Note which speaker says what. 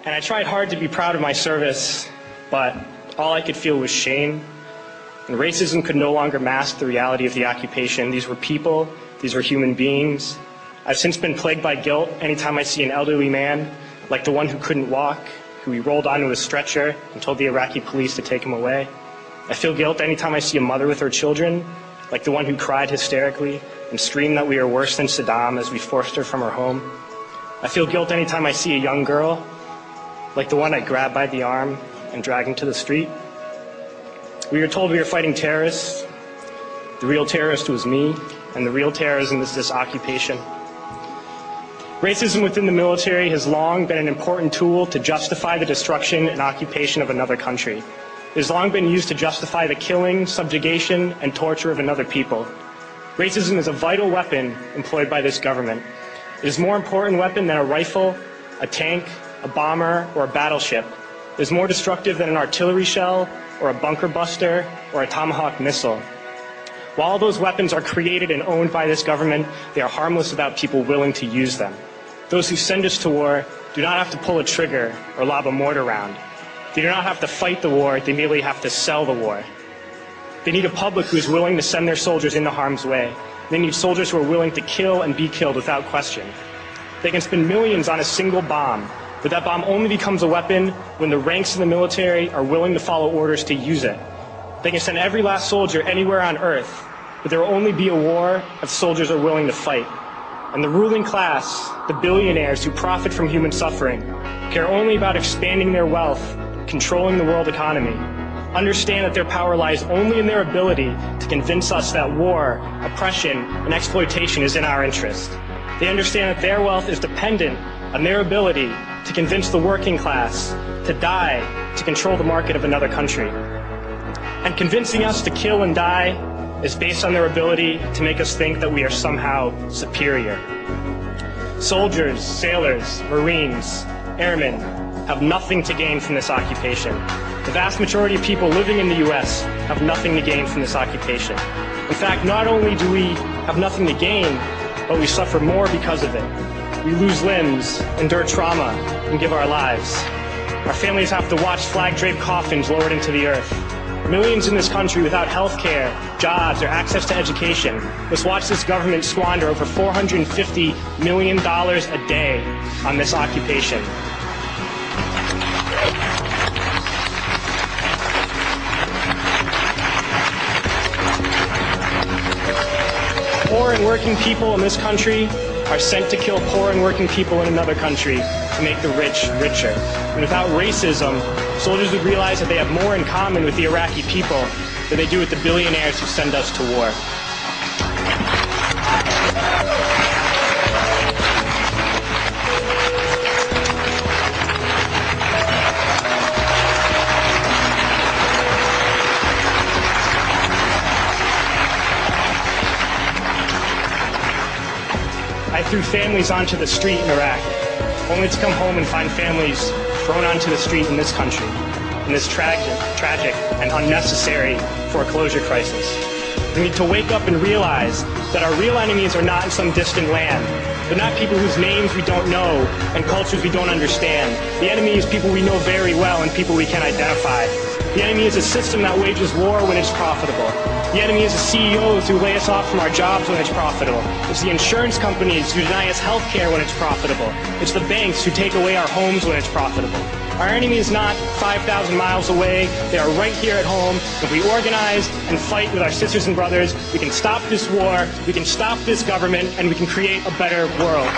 Speaker 1: And I tried hard to be proud of my service, but all I could feel was shame. And racism could no longer mask the reality of the occupation. These were people, these were human beings. I've since been plagued by guilt anytime I see an elderly man, like the one who couldn't walk, who we rolled onto a stretcher and told the Iraqi police to take him away. I feel guilt anytime I see a mother with her children, like the one who cried hysterically and screamed that we are worse than Saddam as we forced her from her home. I feel guilt anytime I see a young girl, like the one I grabbed by the arm and dragged into the street. We were told we were fighting terrorists. The real terrorist was me, and the real terrorism is this occupation. Racism within the military has long been an important tool to justify the destruction and occupation of another country. It has long been used to justify the killing, subjugation, and torture of another people. Racism is a vital weapon employed by this government. It is a more important weapon than a rifle, a tank, a bomber, or a battleship. It is more destructive than an artillery shell, or a bunker buster, or a Tomahawk missile. While all those weapons are created and owned by this government, they are harmless without people willing to use them. Those who send us to war do not have to pull a trigger or lob a mortar round. They do not have to fight the war, they merely have to sell the war. They need a public who is willing to send their soldiers into harm's way. They need soldiers who are willing to kill and be killed without question. They can spend millions on a single bomb, but that bomb only becomes a weapon when the ranks in the military are willing to follow orders to use it. They can send every last soldier anywhere on earth, but there will only be a war if soldiers are willing to fight. And the ruling class, the billionaires who profit from human suffering, care only about expanding their wealth, controlling the world economy. Understand that their power lies only in their ability to convince us that war, oppression, and exploitation is in our interest. They understand that their wealth is dependent on their ability to convince the working class to die to control the market of another country. And convincing us to kill and die is based on their ability to make us think that we are somehow superior. Soldiers, sailors, Marines, airmen have nothing to gain from this occupation. The vast majority of people living in the U.S. have nothing to gain from this occupation. In fact, not only do we have nothing to gain, but we suffer more because of it. We lose limbs, endure trauma, and give our lives. Our families have to watch flag-draped coffins lowered into the earth. Millions in this country without health care, jobs, or access to education must watch this government squander over $450 million a day on this occupation. Poor and working people in this country are sent to kill poor and working people in another country to make the rich richer. And without racism, soldiers would realize that they have more in common with the Iraqi people than they do with the billionaires who send us to war. I threw families onto the street in Iraq, only to come home and find families thrown onto the street in this country, in this tragic and unnecessary foreclosure crisis. We need to wake up and realize that our real enemies are not in some distant land. They're not people whose names we don't know and cultures we don't understand. The enemy is people we know very well and people we can identify. The enemy is a system that wages war when it's profitable. The enemy is the CEOs who lay us off from our jobs when it's profitable. It's the insurance companies who deny us health care when it's profitable. It's the banks who take away our homes when it's profitable. Our enemy is not 5,000 miles away. They are right here at home. If we organize and fight with our sisters and brothers, we can stop this war, we can stop this government, and we can create a better world.